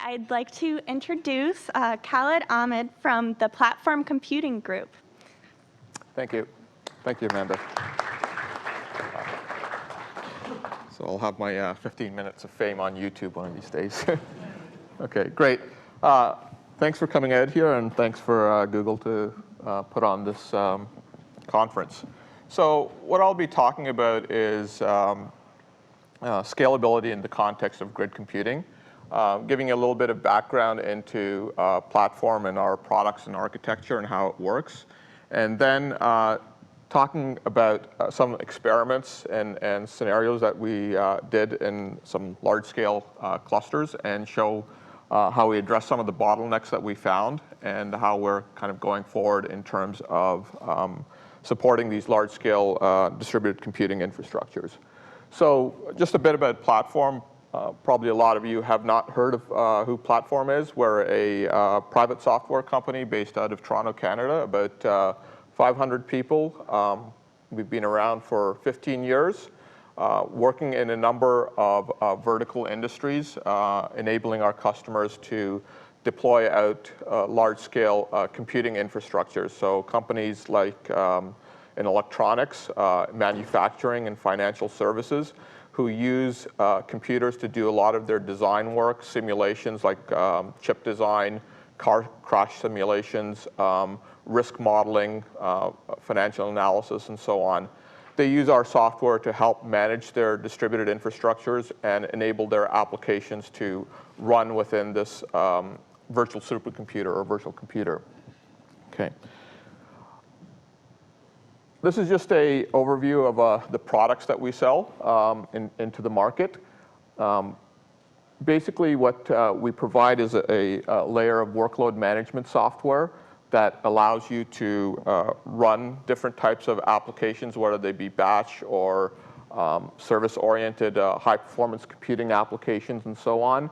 I'd like to introduce Khalid Ahmed from the Platform Computing Group. Thank you. Thank you, Amanda. So I'll have my 15 minutes of fame on YouTube one of these days. OK, great. Thanks for coming out here, and thanks for Google to put on this conference. So what I'll be talking about is scalability in the context of grid computing, giving you a little bit of background into platform and our products and architecture and how it works, and then talking about some experiments and scenarios that we did in some large-scale clusters, and show how we address some of the bottlenecks that we found and how we're kind of going forward in terms of supporting these large-scale distributed computing infrastructures. So just a bit about platform. Probably a lot of you have not heard of who Platform is. We're a private software company based out of Toronto, Canada, about 500 people. We've been around for 15 years, working in a number of vertical industries, enabling our customers to deploy out large-scale computing infrastructures. So companies like in electronics, manufacturing, and financial services, who use computers to do a lot of their design work, simulations like chip design, car crash simulations, risk modeling, financial analysis, and so on. They use our software to help manage their distributed infrastructures and enable their applications to run within this virtual supercomputer or virtual computer. Okay. This is just an overview of the products that we sell into the market. Basically, what we provide is a layer of workload management software that allows you to run different types of applications, whether they be batch or service-oriented high-performance computing applications and so on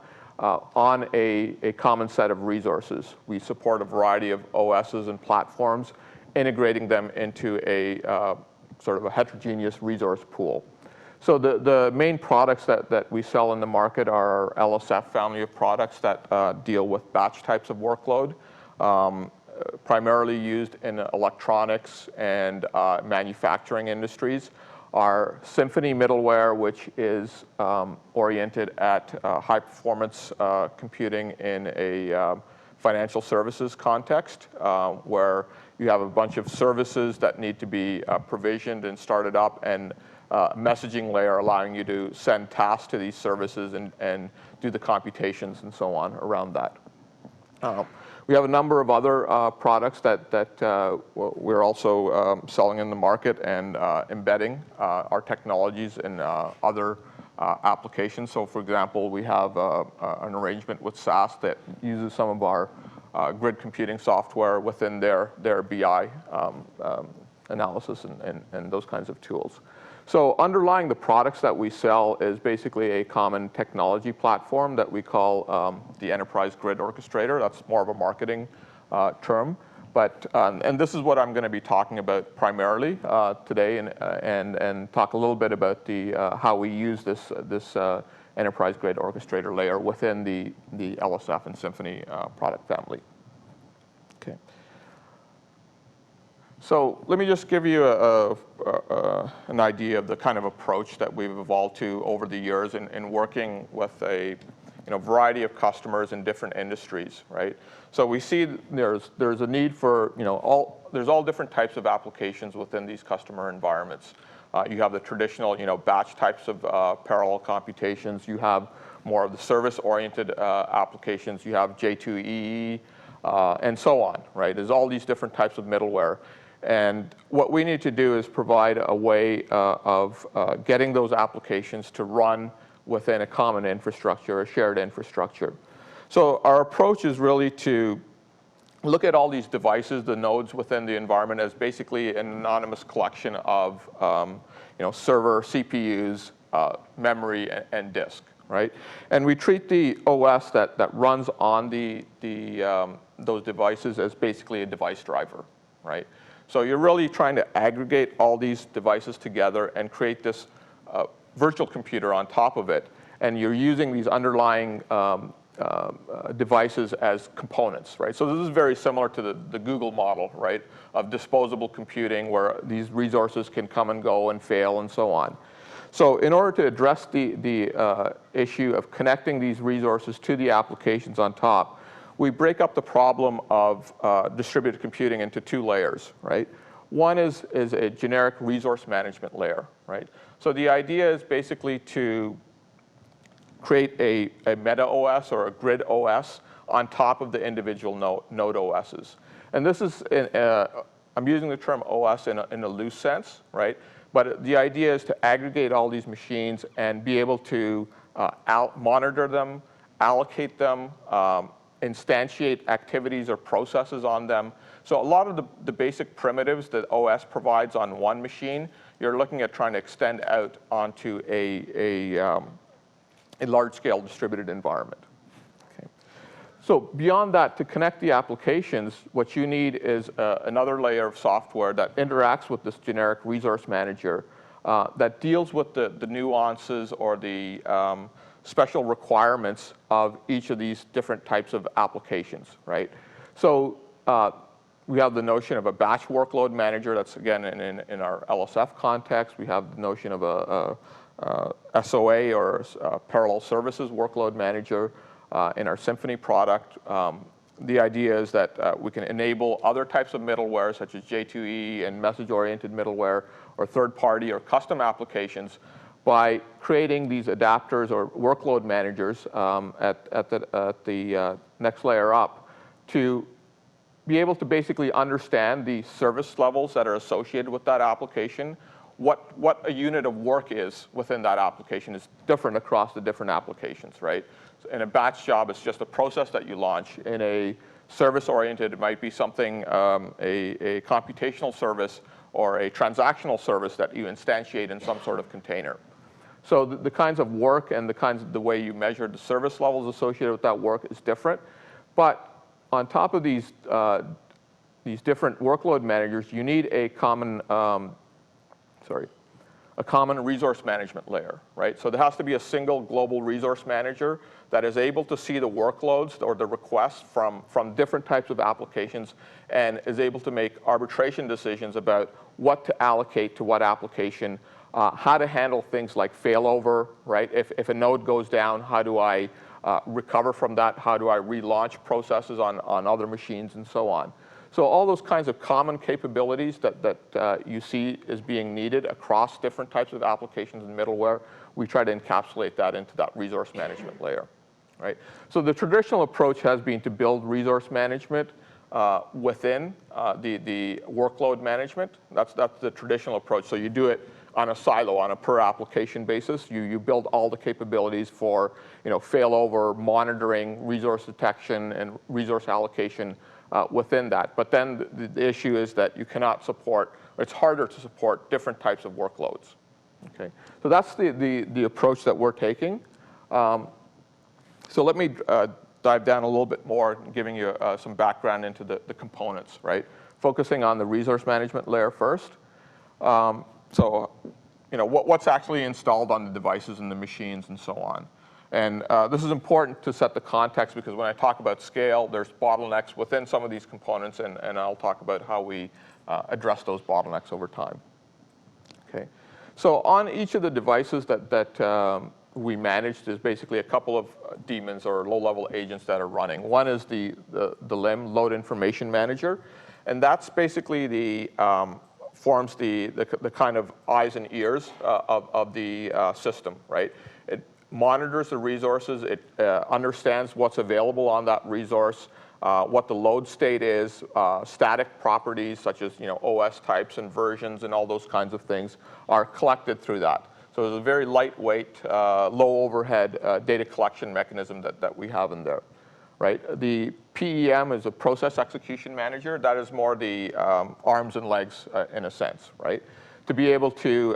a common set of resources. We support a variety of OSs and platforms, integrating them into a sort of a heterogeneous resource pool. So the main products that we sell in the market are our LSF family of products that deal with batch types of workload, primarily used in electronics and manufacturing industries. Our Symphony middleware, which is oriented at high-performance computing in a financial services context, where you have a bunch of services that need to be provisioned and started up, and messaging layer allowing you to send tasks to these services and do the computations and so on around that. We have a number of other products that we're also selling in the market and embedding our technologies in other applications. So for example, we have an arrangement with SAS that uses some of our grid computing software within their BI analysis and those kinds of tools. So underlying the products that we sell is basically a common technology platform that we call the Enterprise Grid Orchestrator. That's more of a marketing term. But, and this is what I'm going to be talking about primarily today, and talk a little bit about how we use this Enterprise Grid Orchestrator layer within the LSF and Symphony product family. Okay. So let me just give you an idea of the kind of approach that we've evolved to over the years in working with a variety of customers in different industries, right? So we see there's a need for there's all different types of applications within these customer environments. You have the traditional batch types of parallel computations. You have more of the service-oriented applications. You have J2EE and so on, right? There's all these different types of middleware. And what we need to do is provide a way of getting those applications to run within a common infrastructure, a shared infrastructure. So our approach is really to look at all these devices, the nodes within the environment, as basically an anonymous collection of server, CPUs, memory, and disk, right? And we treat the OS that runs on those devices as basically a device driver, right? So you're really trying to aggregate all these devices together and create this virtual computer on top of it. And you're using these underlying devices as components, right? So this is very similar to the Google model, right, of disposable computing where these resources can come and go and fail and so on. So in order to address the issue of connecting these resources to the applications on top, we break up the problem of distributed computing into two layers, right? One is a generic resource management layer, right? So the idea is basically to create a meta OS or a grid OS on top of the individual node OSs. And this is, I'm using the term OS in a loose sense, right? But the idea is to aggregate all these machines and be able to monitor them, allocate them, instantiate activities or processes on them. So a lot of the basic primitives that OS provides on one machine, you're looking at trying to extend out onto a large-scale distributed environment. Okay. So beyond that, to connect the applications, what you need is another layer of software that interacts with this generic resource manager that deals with the nuances or the special requirements of each of these different types of applications, right? So we have the notion of a batch workload manager. That's, again, in our LSF context. We have the notion of a SOA or parallel services workload manager in our Symphony product. The idea is that we can enable other types of middleware such as J2E and message-oriented middleware or third-party or custom applications by creating these adapters or workload managers at the next layer up to be able to basically understand the service levels that are associated with that application. What a unit of work is within that application is different across the different applications, right? So in a batch job, it's just a process that you launch. In a service-oriented, it might be something, a computational service or a transactional service that you instantiate in some sort of container. So the kinds of work and the way you measure the service levels associated with that work is different. But on top of these different workload managers, you need a common resource management layer, right? So there has to be a single global resource manager that is able to see the workloads or the requests from different types of applications and is able to make arbitration decisions about what to allocate to what application, how to handle things like failover, right? If a node goes down, how do I recover from that? How do I relaunch processes on other machines and so on? So all those kinds of common capabilities that you see as being needed across different types of applications and middleware, we try to encapsulate that into that resource management layer, right? So the traditional approach has been to build resource management within the workload management. That's the traditional approach. So you do it on a silo, on a per application basis. You build all the capabilities for failover, monitoring, resource detection, and resource allocation within that. But then the issue is that you cannot support, or it's harder to support different types of workloads. Okay, so that's the approach that we're taking. So let me dive down a little bit more, giving you some background into the components, right? Focusing on the resource management layer first. So what's actually installed on the devices and the machines and so on. And this is important to set the context because when I talk about scale, there's bottlenecks within some of these components, and I'll talk about how we address those bottlenecks over time. Okay, so on each of the devices that we manage, there's basically a couple of daemons or low-level agents that are running. One is the LIM, Load Information Manager, and that's basically forms the kind of eyes and ears of the system, right? It monitors the resources, it understands what's available on that resource, what the load state is, static properties such as OS types and versions and all those kinds of things are collected through that. So it's a very lightweight, low overhead data collection mechanism that we have in there, right? The PEM is a process execution manager. That is more the arms and legs in a sense, right? To be able to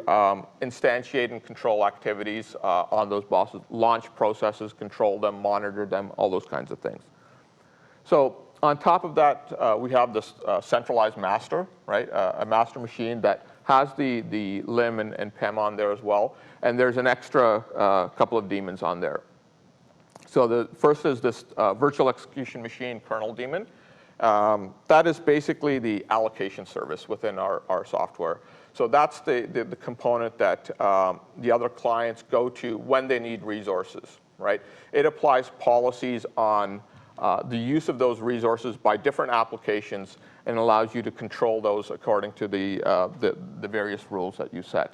instantiate and control activities on those bosses, launch processes, control them, monitor them, all those kinds of things. So on top of that, we have this centralized master, right? A master machine that has the LIM and PEM on there as well. And there's an extra couple of daemons on there. So the first is this virtual execution machine kernel daemon. That is basically the allocation service within our software. So that's the component that the other clients go to when they need resources, right? It applies policies on the use of those resources by different applications and allows you to control those according to the various rules that you set.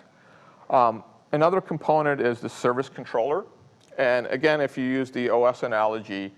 Another component is the service controller. And again, if you use the OS analogy,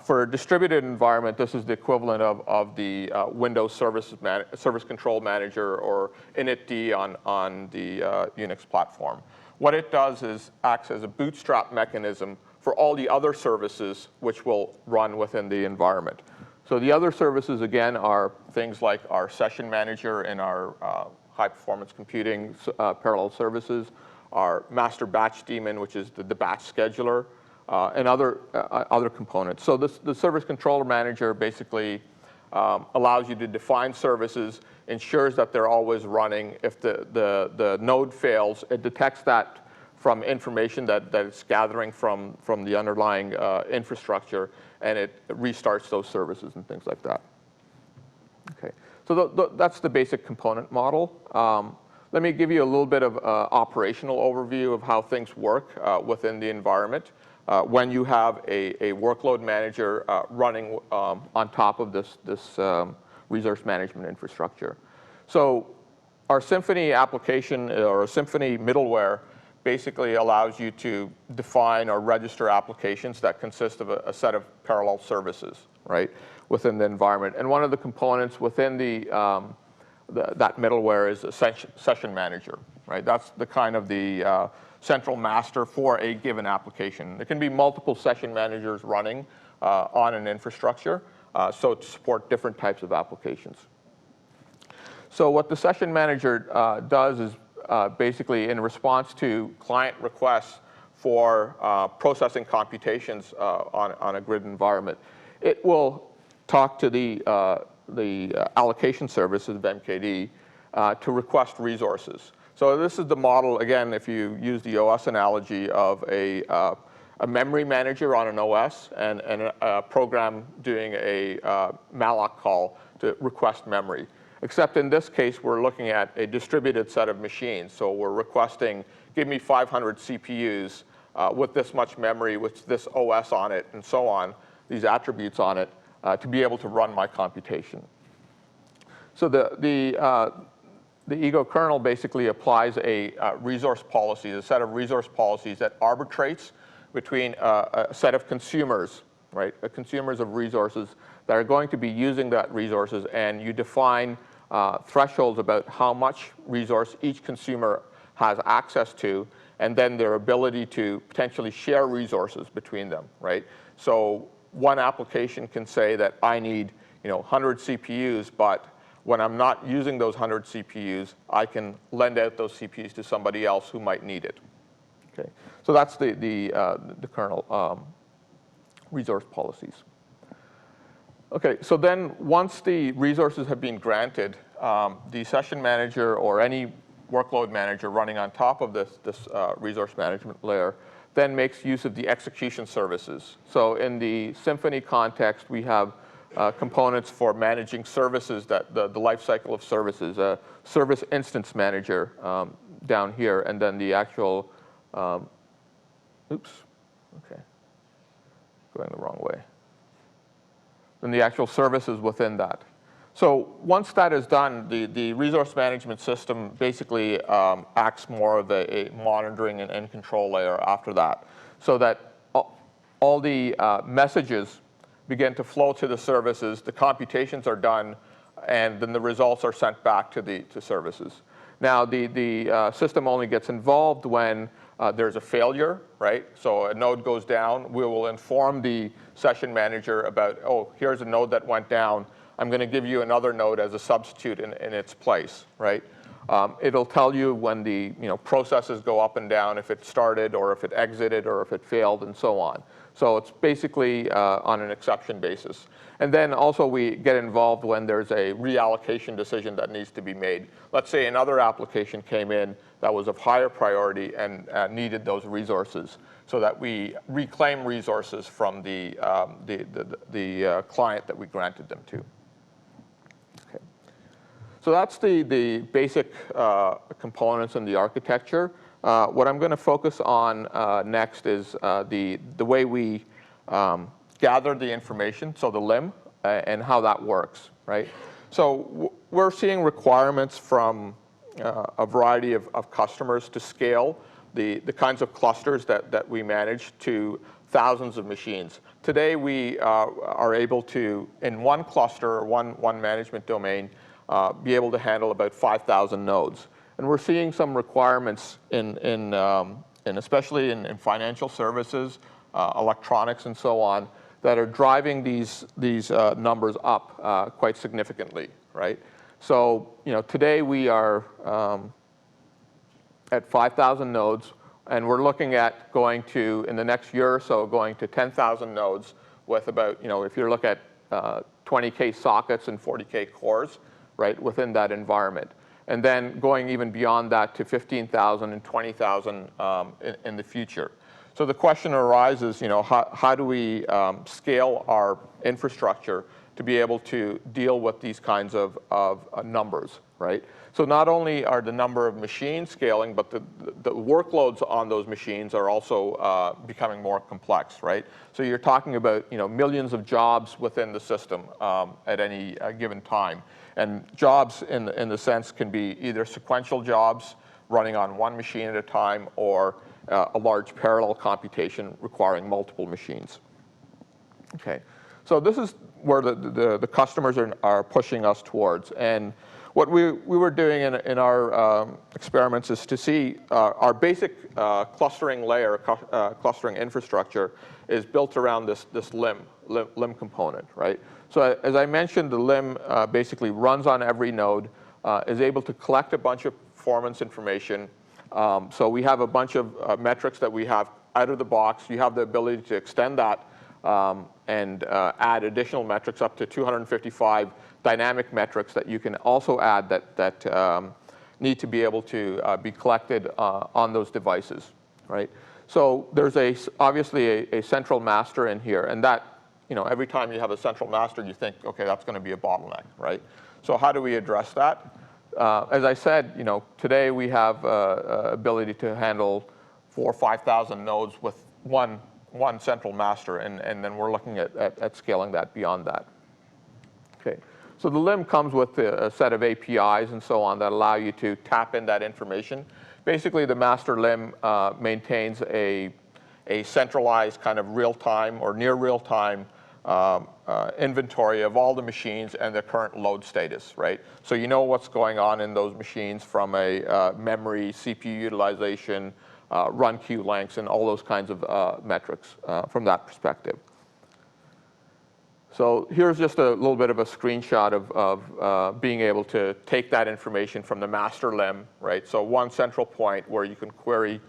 for a distributed environment, this is the equivalent of the Windows Service Control Manager or initd on the Unix platform. What it does is acts as a bootstrap mechanism for all the other services which will run within the environment. So the other services, again, are things like our session manager and our high-performance computing parallel services, our master batch daemon, which is the batch scheduler, and other components. So the service controller manager basically allows you to define services, ensures that they're always running. If the node fails, it detects that from information that it's gathering from the underlying infrastructure, and it restarts those services and things like that. Okay, so that's the basic component model. Let me give you a little bit of operational overview of how things work within the environment when you have a workload manager running on top of this resource management infrastructure. So our Symphony application or Symphony middleware basically allows you to define or register applications that consist of a set of parallel services, right, within the environment. And one of the components within that middleware is a session manager, right? That's the kind of the central master for a given application. There can be multiple session managers running on an infrastructure, so to support different types of applications. So what the session manager does is basically in response to client requests for processing computations on a grid environment, it will talk to the allocation service of MKD to request resources. So this is the model, again, if you use the OS analogy of a memory manager on an OS and a program doing a malloc call to request memory. Except in this case, we're looking at a distributed set of machines. So we're requesting, give me 500 CPUs with this much memory, with this OS on it, and so on, these attributes on it, to be able to run my computation. So the ego kernel basically applies a resource policy, a set of resource policies that arbitrates between a set of consumers, right? Consumers of resources that are going to be using that resources, and you define thresholds about how much resource each consumer has access to, and then their ability to potentially share resources between them, right? So one application can say that I need 100 CPUs, but when I'm not using those 100 CPUs, I can lend out those CPUs to somebody else who might need it. Okay, so that's the kernel resource policies. Okay, so then once the resources have been granted, the session manager or any workload manager running on top of this resource management layer then makes use of the execution services. So in the Symphony context, we have components for managing services, the life cycle of services, a service instance manager down here, and then the actual, oops, okay, going the wrong way. Then the actual services within that. So once that is done, the resource management system basically acts more of a monitoring and control layer after that, so that all the messages begin to flow to the services, the computations are done, and then the results are sent back to the services. Now, the system only gets involved when there's a failure, right? So a node goes down, we will inform the session manager about, oh, here's a node that went down. I'm going to give you another node as a substitute in its place, right? It'll tell you when the processes go up and down, if it started or if it exited or if it failed and so on. So it's basically on an exception basis. And then also we get involved when there's a reallocation decision that needs to be made. Let's say another application came in that was of higher priority and needed those resources, so that we reclaim resources from the client that we granted them to. Okay. So that's the basic components in the architecture. What I'm going to focus on next is the way we gather the information, so the LIM, and how that works, right? So we're seeing requirements from a variety of customers to scale the kinds of clusters that we manage to thousands of machines. Today we are able to, in one cluster or one management domain, be able to handle about 5,000 nodes. And we're seeing some requirements in especially in financial services, electronics, and so on, that are driving these numbers up quite significantly, right? So today we are at 5,000 nodes, and we're looking at going to, in the next year or so, going to 10,000 nodes with about, if you look at 20K sockets and 40K cores, right, within that environment. And then going even beyond that to 15,000 and 20,000 in the future. So the question arises, how do we scale our infrastructure to be able to deal with these kinds of numbers, right? So not only are the number of machines scaling, but the workloads on those machines are also becoming more complex, right? So you're talking about millions of jobs within the system at any given time. And jobs in the sense can be either sequential jobs running on one machine at a time, or a large parallel computation requiring multiple machines. Okay, so this is where the customers are pushing us towards. And what we were doing in our experiments is to see our basic clustering layer, clustering infrastructure is built around this LIM component, right? So as I mentioned, the LIM basically runs on every node, is able to collect a bunch of performance information. So we have a bunch of metrics that we have out of the box. You have the ability to extend that and add additional metrics, up to 255 dynamic metrics that you can also add that need to be able to be collected on those devices, right? So there's obviously a central master in here, and that, every time you have a central master, you think, okay, that's going to be a bottleneck, right? So how do we address that? As I said, today we have ability to handle 4,000 or 5,000 nodes with one central master, and then we're looking at scaling that beyond that. Okay, so the LIM comes with a set of APIs and so on that allow you to tap in that information. Basically, the master LIM maintains a centralized kind of real-time or near real-time inventory of all the machines and their current load status, right? So you know what's going on in those machines from a memory, CPU utilization, run queue lengths, and all those kinds of metrics from that perspective. So here's just a little bit of a screenshot of being able to take that information from the master LIM, right? So one central point where you can query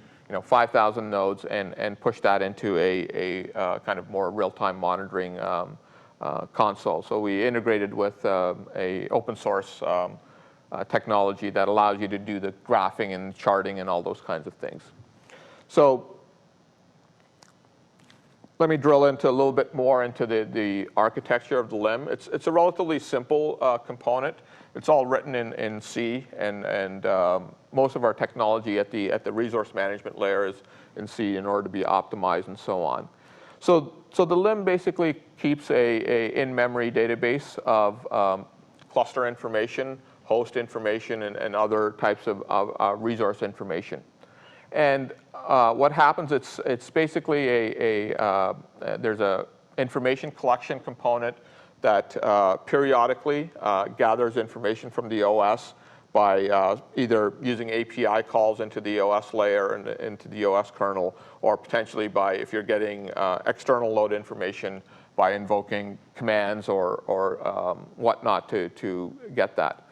5,000 nodes and push that into a kind of more real-time monitoring console. So we integrated with a open source technology that allows you to do the graphing and charting and all those kinds of things. So let me drill into a little bit more into the architecture of the LIM. It's a relatively simple component. It's all written in C, and most of our technology at the resource management layer is in C in order to be optimized and so on. So the LIM basically keeps a in-memory database of cluster information, host information, and other types of resource information. And what happens, it's basically there's a information collection component that periodically gathers information from the OS by either using API calls into the OS layer and into the OS kernel, or potentially by, if you're getting external load information, by invoking commands or whatnot to get that.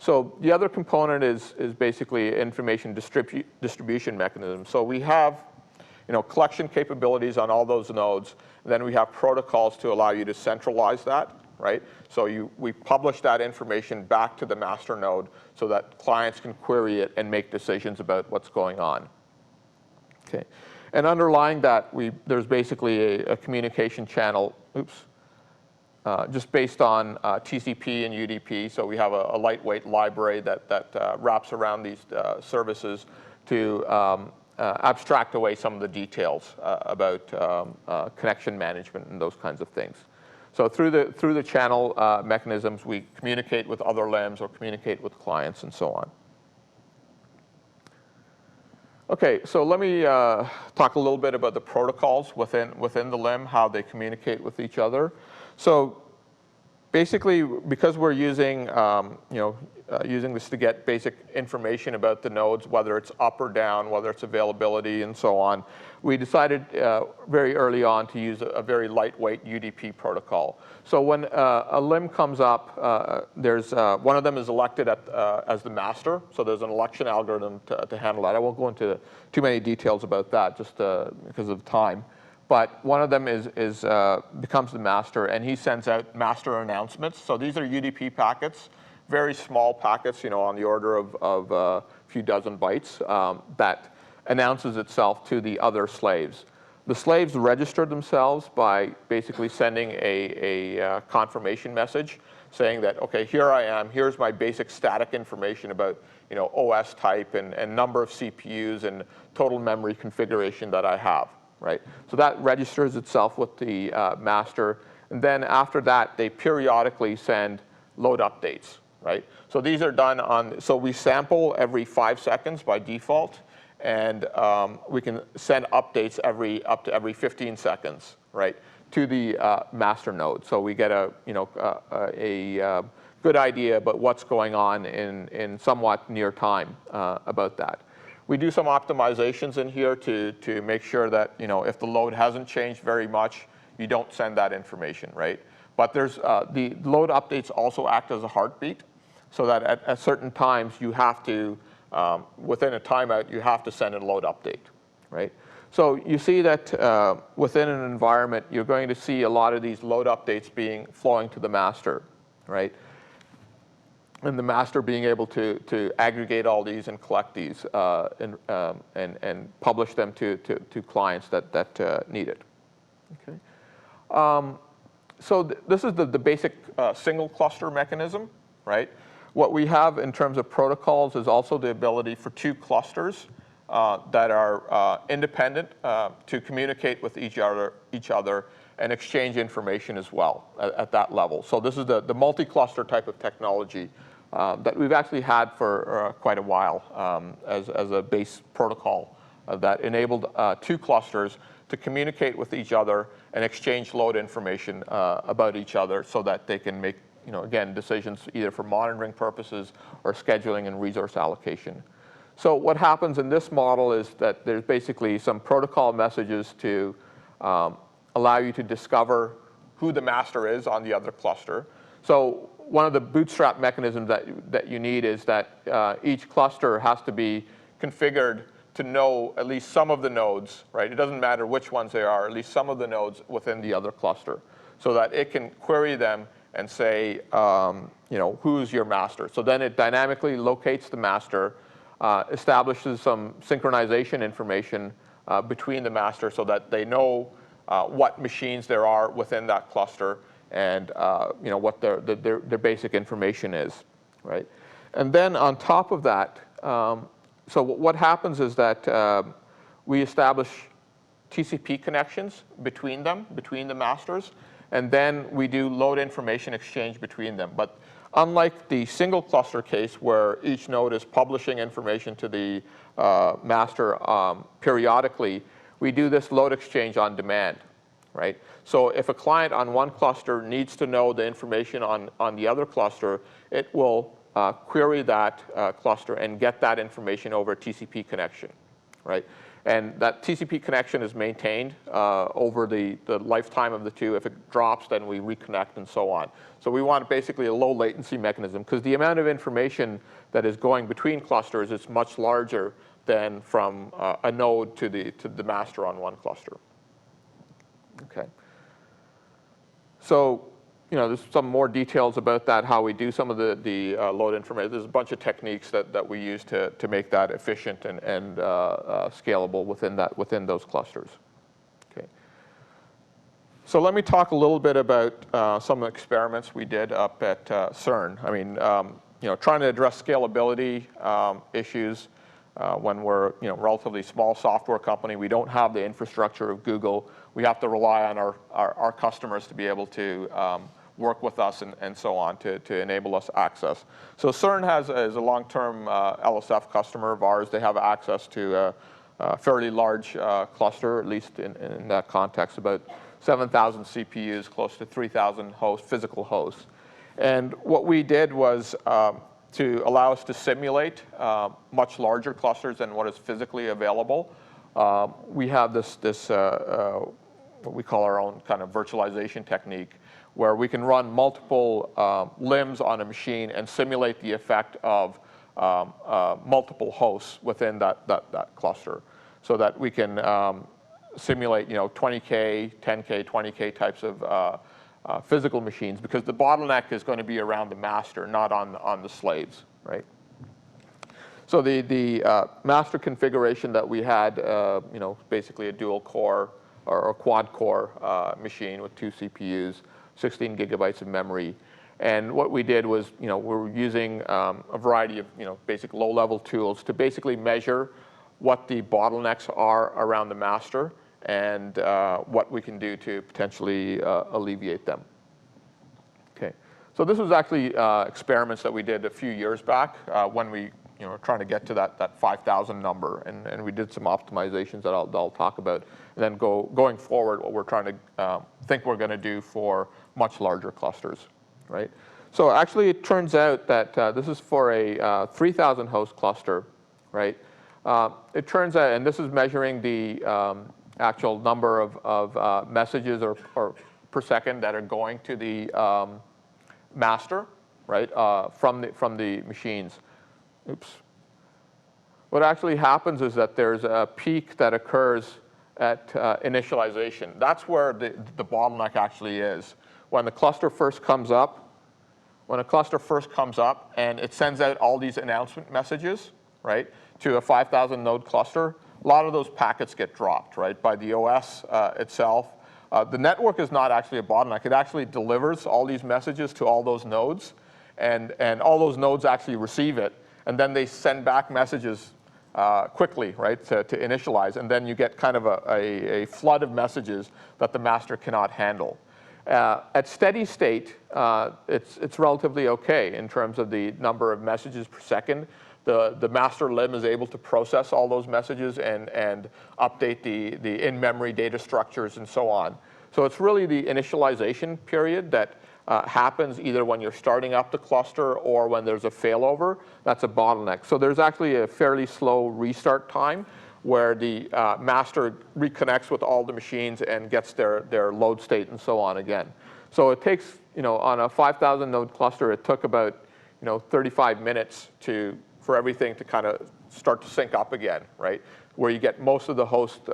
So the other component is basically information distribution mechanism. So we have collection capabilities on all those nodes. And then we have protocols to allow you to centralize that, right? So we publish that information back to the master node so that clients can query it and make decisions about what's going on. Okay. And underlying that, there's basically a communication channel, just based on TCP and UDP. So we have a lightweight library that wraps around these services to abstract away some of the details about connection management and those kinds of things. So through the channel mechanisms, we communicate with other LIMs or communicate with clients and so on. Okay, so let me talk a little bit about the protocols within the LIM, how they communicate with each other. So basically, because we're using using this to get basic information about the nodes, whether it's up or down, whether it's availability, and so on, we decided very early on to use a very lightweight UDP protocol. So when a LIM comes up, there's one of them is elected as the master. So there's an election algorithm to handle that. I won't go into too many details about that, just because of time. But one of them becomes the master, and he sends out master announcements. So these are UDP packets, very small packets, on the order of a few dozen bytes, that announces itself to the other slaves. The slaves register themselves by basically sending a confirmation message saying that, okay, here I am, here's my basic static information about OS type and number of CPUs and total memory configuration that I have. Right? So that registers itself with the master. And then after that, they periodically send load updates. Right? So these are done so we sample every 5 seconds by default. And we can send updates up to every 15 seconds, right, to the master node. So we get a good idea about what's going on in somewhat near time about that. We do some optimizations in here to make sure that if the load hasn't changed very much, you don't send that information, right? But there's the load updates also act as a heartbeat, so that at certain times you have to, within a timeout, you have to send a load update, right? So you see that within an environment, you're going to see a lot of these load updates flowing to the master, right? And the master being able to aggregate all these and collect these and publish them to clients that need it. Okay. So this is the basic single cluster mechanism, right? What we have in terms of protocols is also the ability for 2 clusters that are independent to communicate with each other and exchange information as well at that level. So this is the multi-cluster type of technology that we've actually had for quite a while as a base protocol that enabled 2 clusters to communicate with each other and exchange load information about each other so that they can make, again, decisions either for monitoring purposes or scheduling and resource allocation. So what happens in this model is that there's basically some protocol messages to allow you to discover who the master is on the other cluster. So one of the bootstrap mechanisms that you need is that each cluster has to be configured to know at least some of the nodes, right? It doesn't matter which ones they are, at least some of the nodes within the other cluster, so that it can query them and say, who's your master? So then it dynamically locates the master, establishes some synchronization information between the master so that they know what machines there are within that cluster and what their basic information is, right? And then on top of that, so what happens is that we establish TCP connections between the masters, and then we do load information exchange between them. But unlike the single cluster case where each node is publishing information to the master periodically, we do this load exchange on demand, right? So if a client on one cluster needs to know the information on the other cluster, it will query that cluster and get that information over a TCP connection, right? And that TCP connection is maintained over the lifetime of the two. If it drops, then we reconnect and so on. So we want basically a low latency mechanism because the amount of information that is going between clusters is much larger than from a node to the master on one cluster. Okay. So, there's some more details about that, how we do some of the load information. There's a bunch of techniques that we use to make that efficient and scalable within those clusters. Okay. So let me talk a little bit about some experiments we did up at CERN. I mean, trying to address scalability issues when we're a relatively small software company. We don't have the infrastructure of Google. We have to rely on our customers to be able to work with us and so on to enable us access. So CERN is a long-term LSF customer of ours. They have access to a fairly large cluster, at least in that context, about 7,000 CPUs, close to 3,000 physical hosts. And what we did was to allow us to simulate much larger clusters than what is physically available. We have this what we call our own kind of virtualization technique, where we can run multiple limbs on a machine and simulate the effect of multiple hosts within that cluster, so that we can simulate 20K, 10K, 20K types of physical machines, because the bottleneck is going to be around the master, not on the slaves, right? So the master configuration that we had, basically a dual core or a quad core machine with 2 CPUs, 16 gigabytes of memory. And what we did was, we're using a variety of, basic low-level tools to basically measure what the bottlenecks are around the master and what we can do to potentially alleviate them. Okay, so this was actually experiments that we did a few years back when we were trying to get to that 5,000 number, and we did some optimizations that I'll talk about. And then going forward, what we're trying to think we're going to do for much larger clusters, right? So actually, it turns out that this is for a 3,000 host cluster, right? It turns out, and this is measuring the actual number of messages or per second that are going to the master, right, from the machines. Oops. What actually happens is that there's a peak that occurs at initialization. That's where the bottleneck actually is. When the cluster first comes up, and it sends out all these announcement messages, right, to a 5,000 node cluster, a lot of those packets get dropped, right, by the OS itself. The network is not actually a bottleneck. It actually delivers all these messages to all those nodes, and all those nodes actually receive it, and then they send back messages quickly, right, to initialize, and then you get kind of a flood of messages that the master cannot handle. At steady state, it's relatively okay in terms of the number of messages per second. The master limb is able to process all those messages and update the in-memory data structures and so on. So it's really the initialization period that happens either when you're starting up the cluster or when there's a failover. That's a bottleneck. So there's actually a fairly slow restart time where the master reconnects with all the machines and gets their load state and so on again. So it takes, on a 5,000 node cluster, it took about 35 minutes for everything to kind of start to sync up again, right? Where you get most of the hosts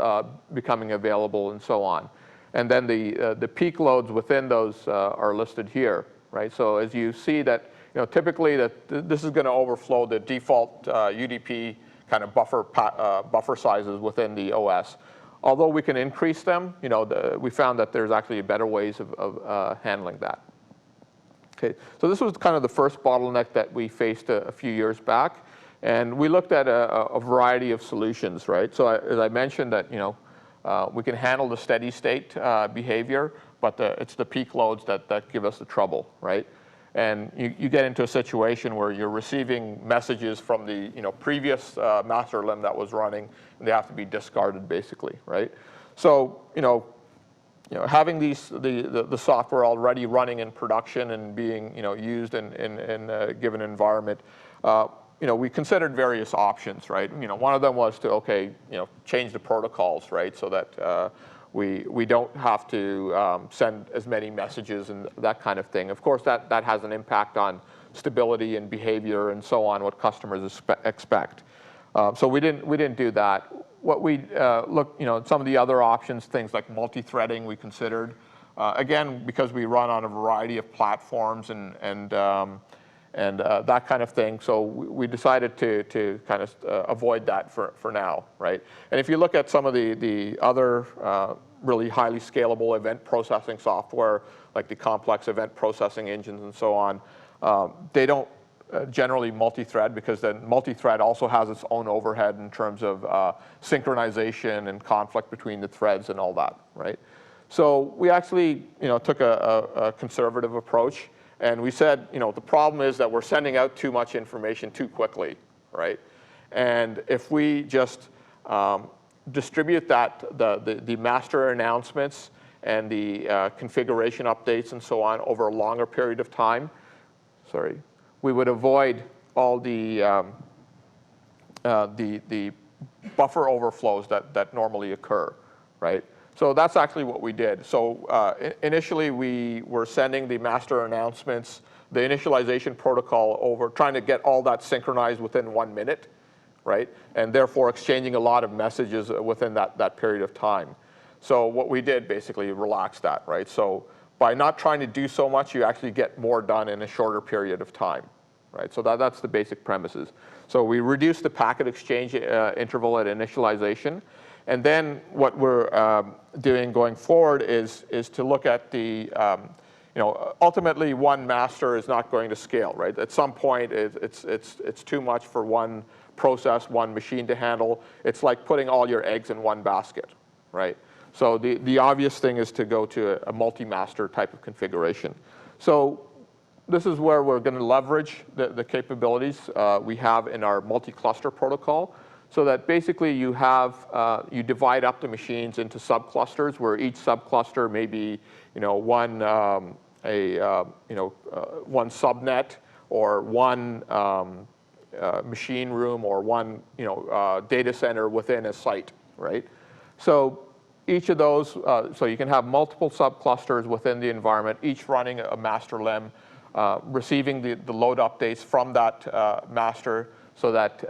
becoming available and so on. And then the peak loads within those are listed here, right? So as you see that, typically this is going to overflow the default UDP kind of buffer sizes within the OS. Although we can increase them, we found that there's actually better ways of handling that. Okay, so this was kind of the first bottleneck that we faced a few years back, and we looked at a variety of solutions, right? So as I mentioned that, we can handle the steady state behavior, but it's the peak loads that give us the trouble, right? And you get into a situation where you're receiving messages from the previous master limb that was running, and they have to be discarded basically, right? So having the software already running in production and being used in a given environment, we considered various options, right? One of them was to, change the protocols, right, so that we don't have to send as many messages and that kind of thing. Of course, that has an impact on stability and behavior and so on, what customers expect. So we didn't do that. What we looked, some of the other options, things like multi-threading, we considered. Again, because we run on a variety of platforms and that kind of thing. So we decided to kind of avoid that for now, right? And if you look at some of the other really highly scalable event processing software, like the complex event processing engines and so on, they don't generally multi-thread, because then multi-thread also has its own overhead in terms of synchronization and conflict between the threads and all that, right? So we actually took a conservative approach. And we said, the problem is that we're sending out too much information too quickly, right? And if we just distribute the master announcements and the configuration updates and so on over a longer period of time, we would avoid all the buffer overflows that normally occur, right? So that's actually what we did. So initially, we were sending the master announcements, the initialization protocol over, trying to get all that synchronized within 1 minute, right? And therefore, exchanging a lot of messages within that period of time. So what we did, basically, relaxed that, right? So by not trying to do so much, you actually get more done in a shorter period of time, right? So that's the basic premises. So we reduced the packet exchange interval at initialization. And then what we're doing going forward is to look at the, ultimately one master is not going to scale, right? At some point, it's too much for one process, one machine to handle. It's like putting all your eggs in one basket, right? So the obvious thing is to go to a multi-master type of configuration. So this is where we're going to leverage the capabilities we have in our multi-cluster protocol. So that basically you divide up the machines into subclusters, where each subcluster may be, one subnet, or one machine room, or one data center within a site, right? So each of those, so you can have multiple subclusters within the environment, each running a master limb, receiving the load updates from that master, so that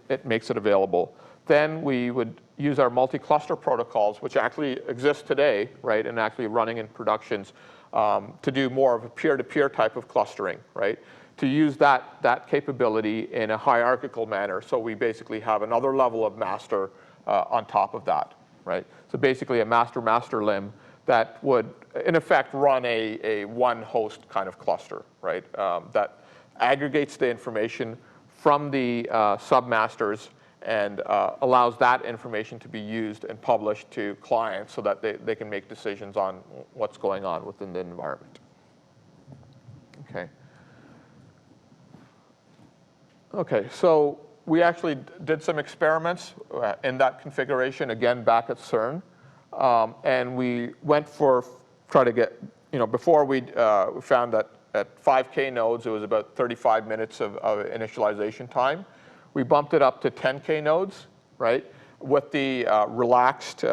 it makes it available. Then we would use our multi-cluster protocols, which actually exist today, right, and actually running in productions, to do more of a peer-to-peer type of clustering, right? To use that capability in a hierarchical manner, so we basically have another level of master on top of that, right? So basically a master limb that would, in effect, run a one-host kind of cluster, right? That aggregates the information from the submasters and allows that information to be used and published to clients so that they can make decisions on what's going on within the environment. Okay, so we actually did some experiments in that configuration, again, back at CERN. And we went try to get, before we found that at 5K nodes, it was about 35 minutes of initialization time. We bumped it up to 10K nodes, right, with the relaxed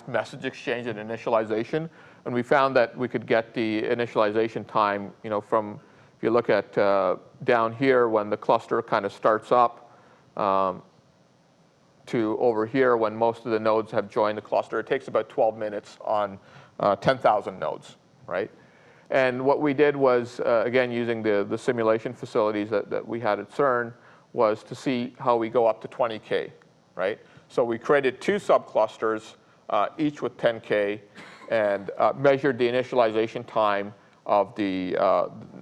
message exchange at initialization. And we found that we could get the initialization time, from, if you look at down here, when the cluster kind of starts up, to over here when most of the nodes have joined the cluster. It takes about 12 minutes on 10,000 nodes, right? And what we did was, again, using the simulation facilities that we had at CERN, was to see how we go up to 20K, right? So we created 2 subclusters, each with 10K, and measured the initialization time of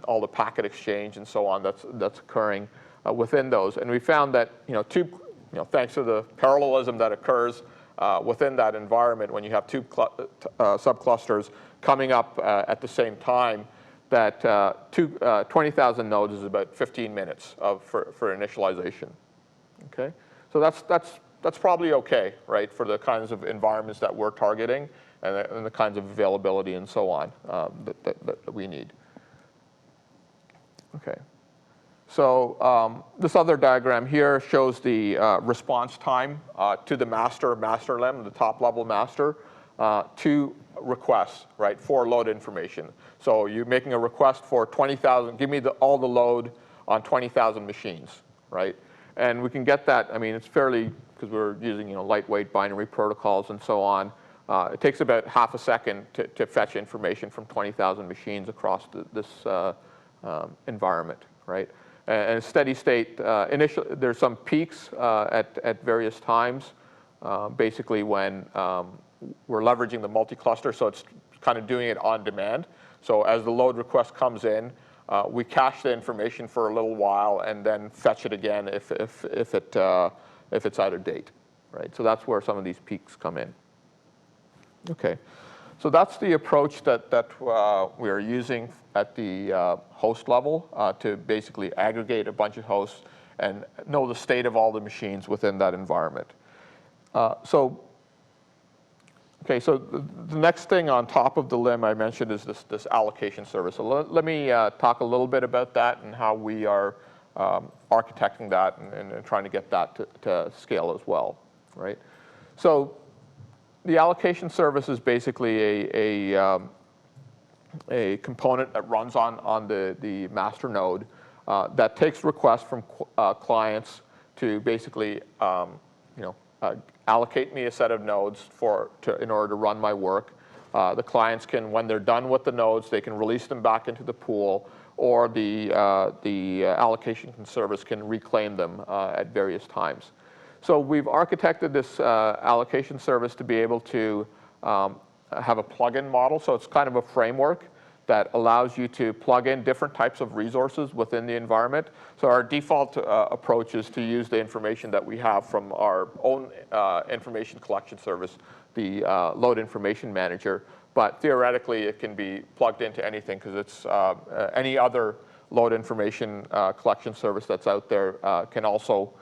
all the packet exchange and so on that's occurring within those. And we found that, thanks to the parallelism that occurs within that environment when you have 2 subclusters coming up at the same time, that 20,000 nodes is about 15 minutes for initialization. Okay, so that's probably okay, right, for the kinds of environments that we're targeting and the kinds of availability and so on that we need. Okay. So this other diagram here shows the response time to the master limb, the top level master, to requests, right, for load information. So you're making a request for 20,000, give me all the load on 20,000 machines, right? And we can get that, I mean, it's fairly, because we're using lightweight binary protocols and so on. It takes about half a second to fetch information from 20,000 machines across this environment, right? And steady state, initially, there's some peaks at various times, basically when we're leveraging the multi-cluster, so it's kind of doing it on demand. So as the load request comes in, we cache the information for a little while and then fetch it again if it's out of date, right? So that's where some of these peaks come in. Okay, so that's the approach that we are using at the host level to basically aggregate a bunch of hosts and know the state of all the machines within that environment. So the next thing on top of the limb I mentioned is this allocation service. So let me talk a little bit about that and how we are architecting that and trying to get that to scale as well, right? So the allocation service is basically a component that runs on the master node that takes requests from clients to basically allocate me a set of nodes in order to run my work. The clients can, when they're done with the nodes, they can release them back into the pool, or the allocation service can reclaim them at various times. So we've architected this allocation service to be able to have a plug-in model. So it's kind of a framework that allows you to plug in different types of resources within the environment. So our default approach is to use the information that we have from our own information collection service, the Load Information Manager. But theoretically, it can be plugged into anything because it's any other load information collection service that's out there can also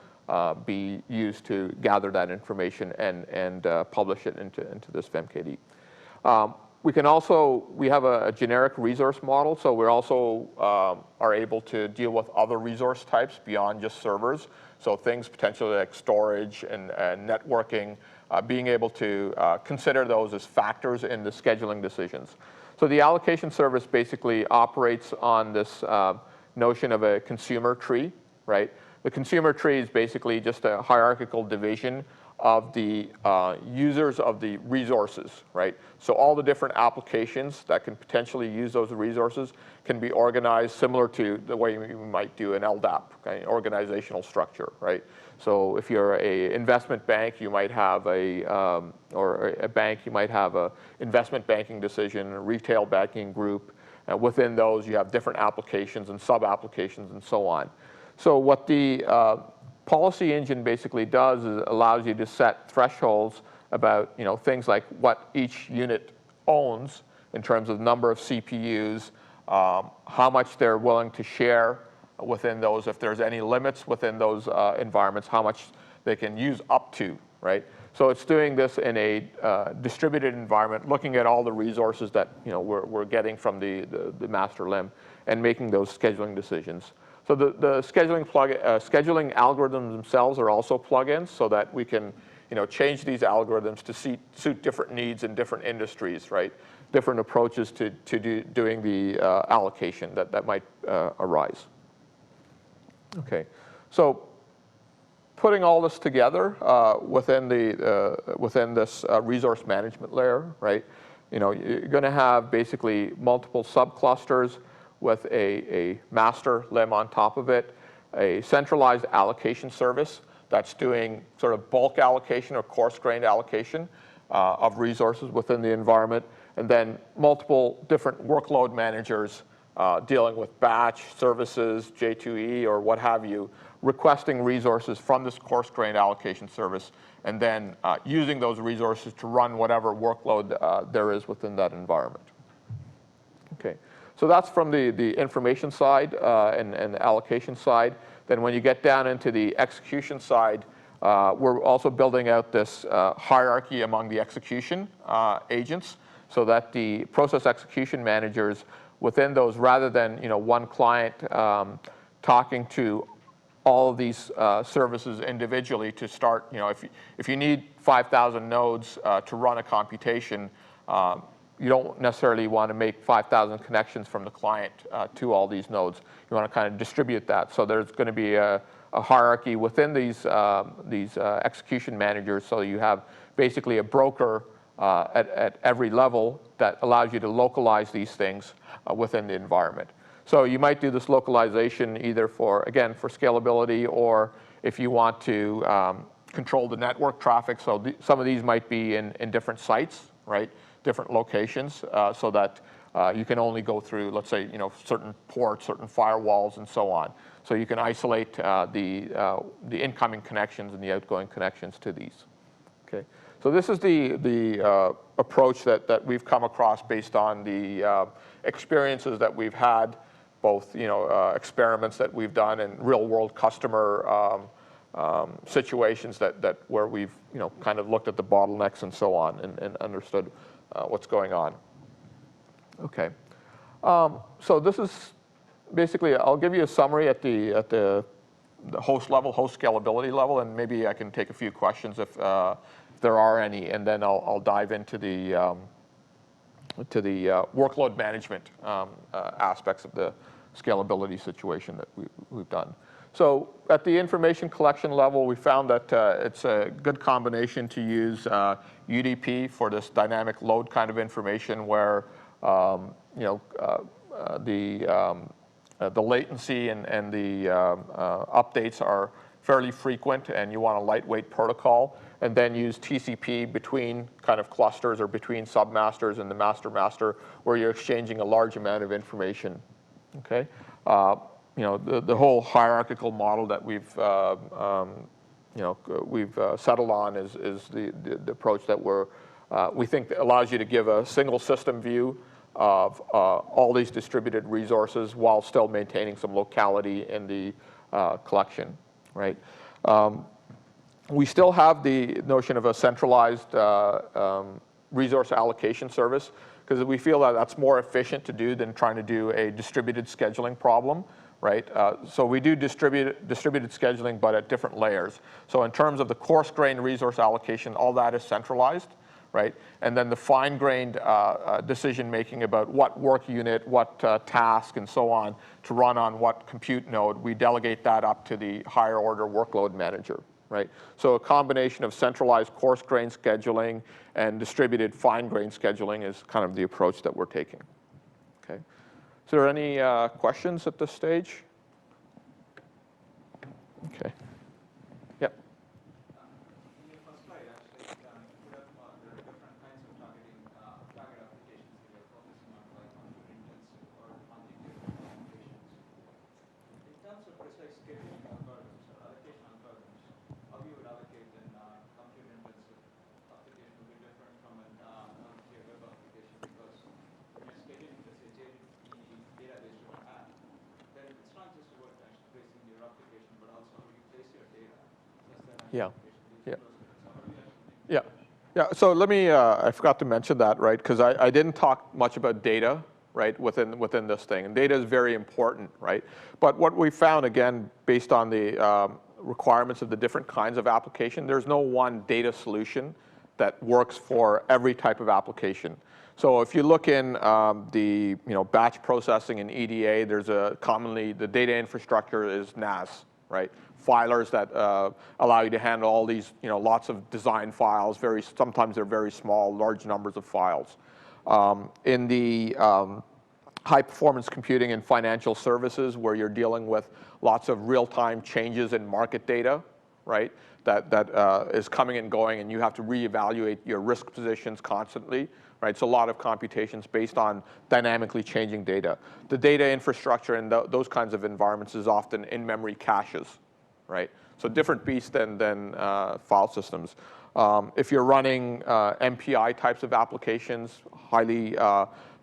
be used to gather that information and publish it into this FemKD. We have a generic resource model, so we also are able to deal with other resource types beyond just servers. So things potentially like storage and networking, being able to consider those as factors in the scheduling decisions. So the allocation service basically operates on this notion of a consumer tree, right? The consumer tree is basically just a hierarchical division of the users of the resources, right? So all the different applications that can potentially use those resources can be organized similar to the way you might do an LDAP, okay, organizational structure, right? So if you're an investment bank, you might have or a bank, you might have a investment banking decision, a retail banking group. Within those, you have different applications and sub-applications and so on. So what the policy engine basically does is it allows you to set thresholds about things like what each unit owns in terms of number of CPUs, how much they're willing to share within those, if there's any limits within those environments, how much they can use up to, right? So it's doing this in a distributed environment, looking at all the resources that we're getting from the master limb and making those scheduling decisions. So the scheduling algorithms themselves are also plugins so that we can change these algorithms to suit different needs in different industries, right? Different approaches to doing the allocation that might arise. Okay, so putting all this together within this resource management layer, right? You're going to have basically multiple subclusters with a master limb on top of it, a centralized allocation service that's doing sort of bulk allocation or coarse-grained allocation of resources within the environment, and then multiple different workload managers dealing with batch services, J2E, or what have you, requesting resources from this coarse-grained allocation service, and then using those resources to run whatever workload there is within that environment. Okay. So that's from the information side and the allocation side. Then when you get down into the execution side, we're also building out this hierarchy among the execution agents so that the process execution managers within those, rather than one client talking to all of these services individually to start, if you need 5,000 nodes to run a computation, you don't necessarily want to make 5,000 connections from the client to all these nodes. You want to kind of distribute that. So there's going to be a hierarchy within these execution managers, so you have basically a broker at every level that allows you to localize these things within the environment. So you might do this localization either for scalability, or if you want to control the network traffic. So some of these might be in different sites, right? Different locations, so that you can only go through, let's say, certain ports, certain firewalls, and so on. So you can isolate the incoming connections and the outgoing connections to these. Okay. So this is the approach that we've come across based on the experiences that we've had, both experiments that we've done and real-world customer situations where we've kind of looked at the bottlenecks and so on and understood what's going on. Okay, so this is basically, I'll give you a summary at the host level, host scalability level, and maybe I can take a few questions if there are any, and then I'll dive into the workload management aspects of the scalability situation that we've done. So at the information collection level, we found that it's a good combination to use UDP for this dynamic load kind of information, where the latency and the updates are fairly frequent, and you want a lightweight protocol, and then use TCP between kind of clusters or between submasters and the master, where you're exchanging a large amount of information. Okay, the whole hierarchical model that we've settled on is the approach that we think allows you to give a single system view of all these distributed resources while still maintaining some locality in the collection, right? We still have the notion of a centralized resource allocation service, because we feel that that's more efficient to do than trying to do a distributed scheduling problem, right? So we do distributed scheduling, but at different layers. So in terms of the coarse-grained resource allocation, all that is centralized, right? And then the fine-grained decision-making about what work unit, what task, and so on to run on what compute node, we delegate that up to the higher-order workload manager, right? So a combination of centralized coarse-grained scheduling and distributed fine-grained scheduling is kind of the approach that we're taking. Okay. So are there any questions at this stage? Okay. Yep. In your first slide, actually, you put up there are different kinds of target applications that you're focusing on, like compute-intensive or quantitative applications. In terms of precise scheduling algorithms or allocation algorithms, how you would allocate in compute-intensive application would be different from a non-tier web application, because when you're scheduling, let's say, database-driven app, then it's not just about actually placing your application, but also how you place your data. Yeah. Yeah. So let me, I forgot to mention that, right? Because I didn't talk much about data, right, within this thing. And data is very important, right? But what we found, again, based on the requirements of the different kinds of application, there's no one data solution that works for every type of application. So if you look in the batch processing and EDA, there's commonly the data infrastructure is NAS, right? Filers that allow you to handle all these, lots of design files. Sometimes they're very small, large numbers of files. In the high-performance computing and financial services, where you're dealing with lots of real-time changes in market data, right? That is coming and going, and you have to reevaluate your risk positions constantly, right? So a lot of computations based on dynamically changing data. The data infrastructure in those kinds of environments is often in-memory caches, right? So different beast than file systems. If you're running MPI types of applications, highly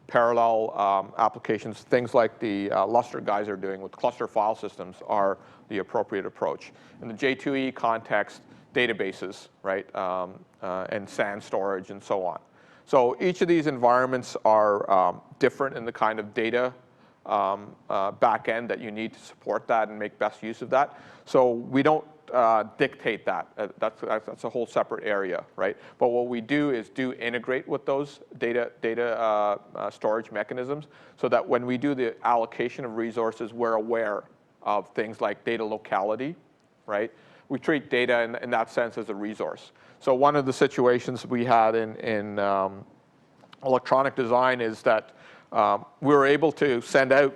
parallel applications, things like the Lustre guys are doing with cluster file systems are the appropriate approach. In the J2E context, databases, right, and SAN storage and so on. So each of these environments are different in the kind of data back end that you need to support that and make best use of that. So we don't dictate that. That's a whole separate area, right? But what we do is integrate with those data storage mechanisms so that when we do the allocation of resources, we're aware of things like data locality, right? We treat data in that sense as a resource. So one of the situations we had in electronic design is that we were able to send out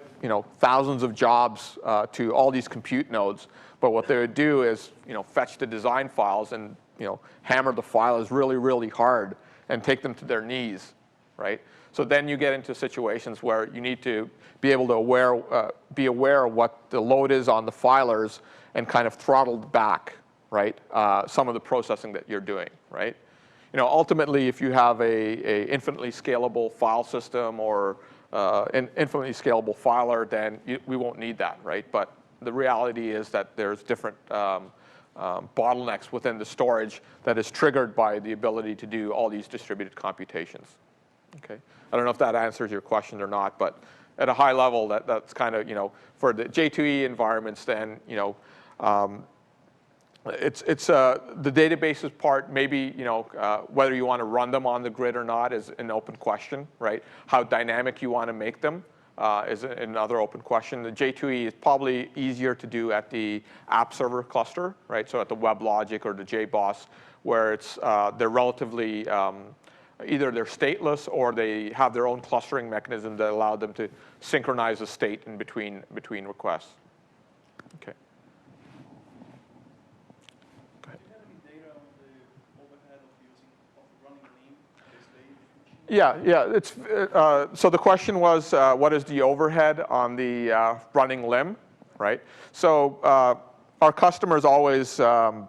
thousands of jobs to all these compute nodes, but what they would do is fetch the design files and hammer the files really, really hard and take them to their knees, right? So then you get into situations where you need to be able to be aware of what the load is on the filers and kind of throttle back, right? Some of the processing that you're doing, right? Ultimately, if you have a infinitely scalable file system or an infinitely scalable filer, then we won't need that, right? But the reality is that there's different bottlenecks within the storage that is triggered by the ability to do all these distributed computations. Okay, I don't know if that answers your question or not, but at a high level, that's kind of for the J2E environments, then it's the databases part. Maybe whether you want to run them on the grid or not is an open question, right? How dynamic you want to make them is another open question. The J2E is probably easier to do at the app server cluster, right? So at the WebLogic or the JBoss, where they're relatively either they're stateless or they have their own clustering mechanism that allow them to synchronize the state in between requests. Okay. Go ahead. Do you have any data on the overhead of running LIM? Yeah. So the question was, what is the overhead on the running LIM, right? So our customers always want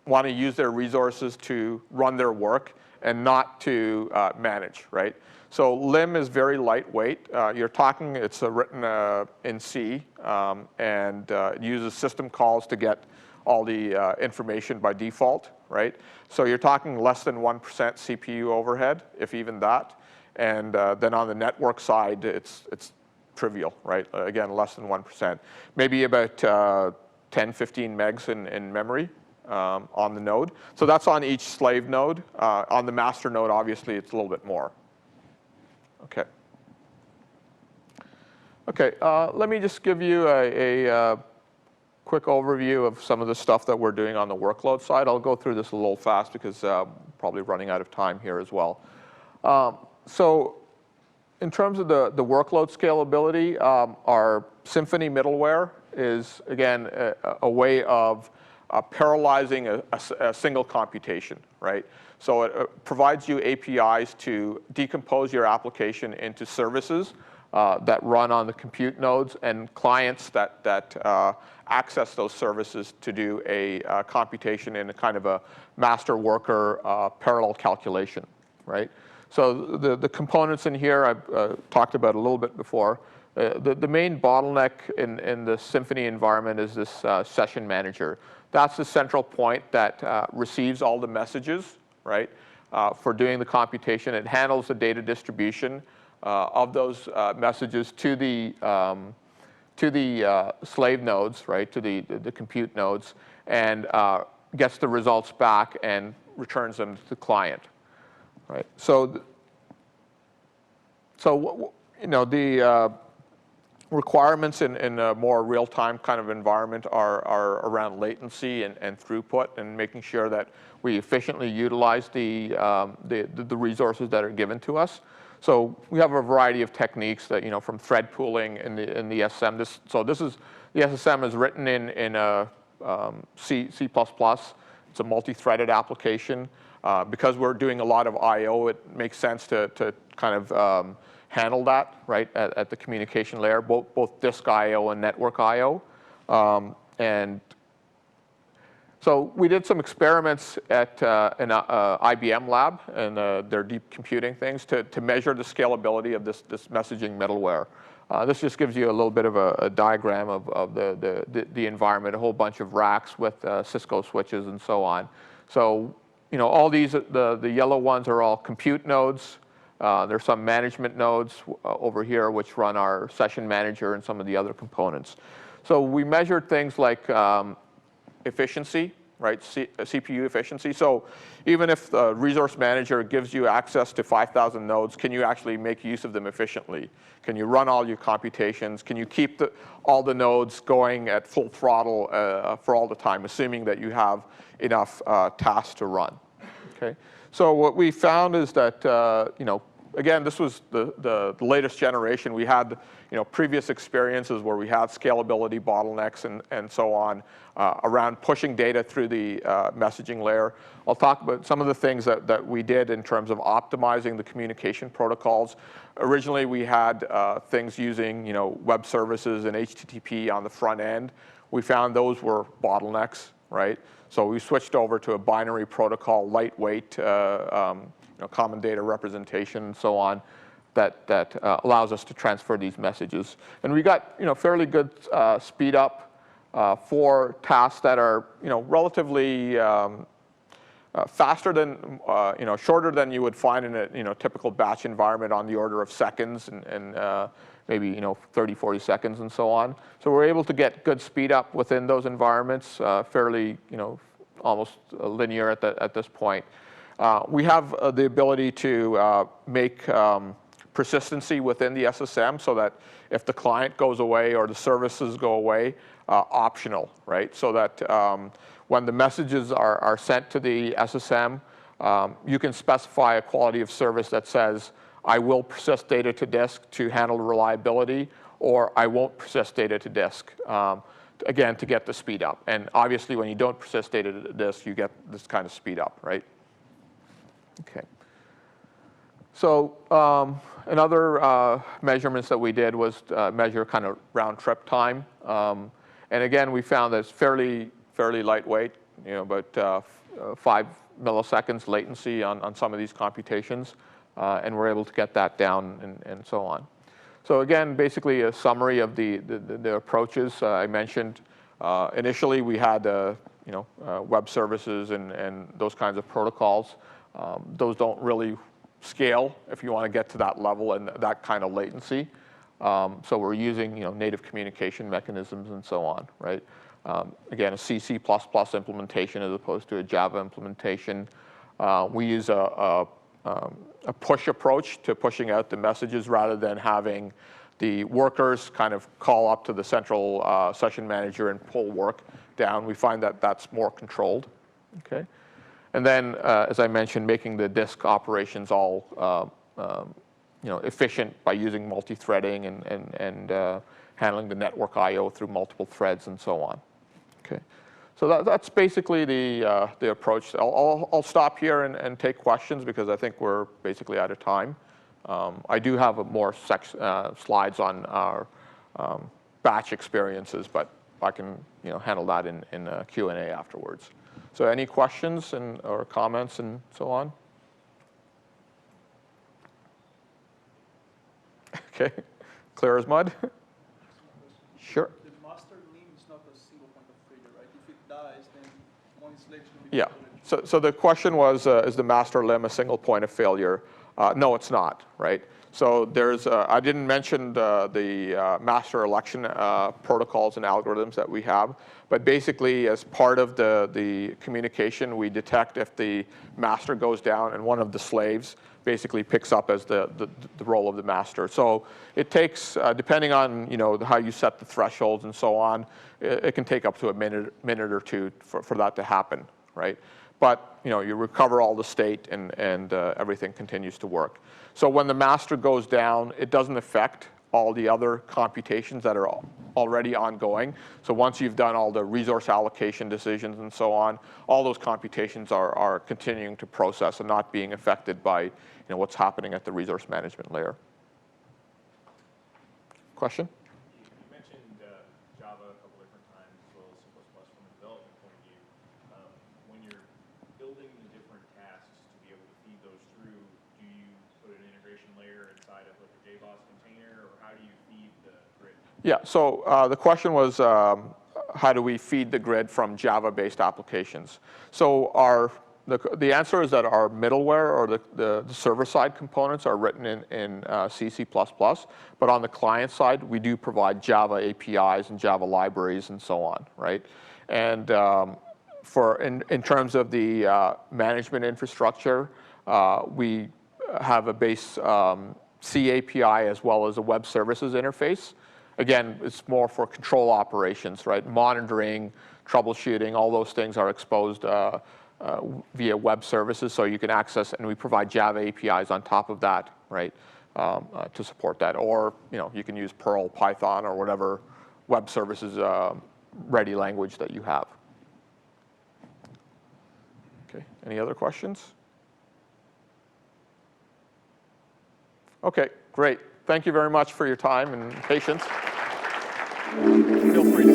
to use their resources to run their work and not to manage, right? So LIM is very lightweight. It's written in C, and it uses system calls to get all the information by default, right? So you're talking less than 1% CPU overhead, if even that. And then on the network side, it's trivial, right? Again, less than 1%. Maybe about 10, 15 megs in memory on the node. So that's on each slave node. On the master node, obviously, it's a little bit more. Okay. Okay, let me just give you a quick overview of some of the stuff that we're doing on the workload side. I'll go through this a little fast because probably running out of time here as well. So in terms of the workload scalability, our Symphony middleware is, again, a way of parallelizing a single computation, right? So it provides you APIs to decompose your application into services that run on the compute nodes and clients that access those services to do a computation in a kind of a master worker parallel calculation, right? So the components in here I've talked about a little bit before. The main bottleneck in the Symphony environment is this session manager. That's the central point that receives all the messages, right, for doing the computation. It handles the data distribution of those messages to the slave nodes, right, to the compute nodes, and gets the results back and returns them to the client, right? So the requirements in a more real-time kind of environment are around latency and throughput and making sure that we efficiently utilize the resources that are given to us. So we have a variety of techniques that, from thread pooling in the SSM. The SSM is written in C++. It's a multi-threaded application. Because we're doing a lot of I/O, it makes sense to kind of handle that, right, at the communication layer, both disk I/O and network I/O. And so we did some experiments at an IBM lab and their deep computing things to measure the scalability of this messaging middleware. This just gives you a little bit of a diagram of the environment, a whole bunch of racks with Cisco switches and so on. So all these, the yellow ones are all compute nodes. There's some management nodes over here which run our session manager and some of the other components. So we measured things like efficiency, right? CPU efficiency. So even if the resource manager gives you access to 5,000 nodes, can you actually make use of them efficiently? Can you run all your computations? Can you keep all the nodes going at full throttle for all the time, assuming that you have enough tasks to run? Okay. So what we found is that again, this was the latest generation. We had previous experiences where we had scalability bottlenecks and so on around pushing data through the messaging layer. I'll talk about some of the things that we did in terms of optimizing the communication protocols. Originally, we had things using web services and HTTP on the front end. We found those were bottlenecks, right? So we switched over to a binary protocol, lightweight, common data representation, and so on, that allows us to transfer these messages. And we got fairly good speed up for tasks that are relatively faster than shorter than you would find in a typical batch environment, on the order of seconds and maybe 30, 40 seconds and so on. So we're able to get good speed up within those environments, fairly almost linear at this point. We have the ability to make persistency within the SSM, so that if the client goes away or the services go away, optional, right? So that when the messages are sent to the SSM, you can specify a quality of service that says, I will persist data to disk to handle reliability, or I won't persist data to disk, again, to get the speed up. And obviously, when you don't persist data to disk, you get this kind of speed up, right? Okay. So another measurements that we did was measure kind of round trip time. And again, we found that it's fairly lightweight, about 5 milliseconds latency on some of these computations. And we're able to get that down and so on. So again, basically a summary of the approaches I mentioned. Initially, we had web services and those kinds of protocols. Those don't really scale if you want to get to that level and that kind of latency. So we're using native communication mechanisms and so on, right? Again, a C++ implementation as opposed to a Java implementation. We use a push approach to pushing out the messages rather than having the workers kind of call up to the central session manager and pull work down. We find that that's more controlled, okay? And then, as I mentioned, making the disk operations all efficient by using multi-threading and handling the network I/O through multiple threads and so on. Okay, so that's basically the approach. I'll stop here and take questions because I think we're basically out of time. I do have more slides on our batch experiences, but I can handle that in Q&A afterwards. So any questions or comments and so on? Okay, clear as mud? Sure. The master limb is not a single point of failure, right? If it dies, then one selection will be Yeah. So the question was, is the master limb a single point of failure? No, it's not, right? So there's, I didn't mention the master election protocols and algorithms that we have, but basically as part of the communication, we detect if the master goes down and one of the slaves basically picks up as the role of the master. So it takes, depending on how you set the thresholds and so on, it can take up to a minute or two for that to happen, right? But you recover all the state and everything continues to work. So when the master goes down, it doesn't affect all the other computations that are already ongoing. So once you've done all the resource allocation decisions and so on, all those computations are continuing to process and not being affected by what's happening at the resource management layer. Question? You mentioned Java a couple different times, as well as C++ from a development point of view. When you're building the different tasks to be able to feed those through, do you put an integration layer inside of like a JBoss container, or how do you feed the grid? Yeah, so the question was, how do we feed the grid from Java-based applications? So our The answer is that our middleware or the server-side components are written in C, C++, but on the client side, we do provide Java APIs and Java libraries and so on, right? And in terms of the management infrastructure, we have a base C API as well as a web services interface. Again, it's more for control operations, right? Monitoring, troubleshooting, all those things are exposed via web services, so you can access, and we provide Java APIs on top of that, right, to support that. Or you can use Perl, Python, or whatever web services ready language that you have. Okay, any other questions? Okay, great. Thank you very much for your time and patience. Feel free to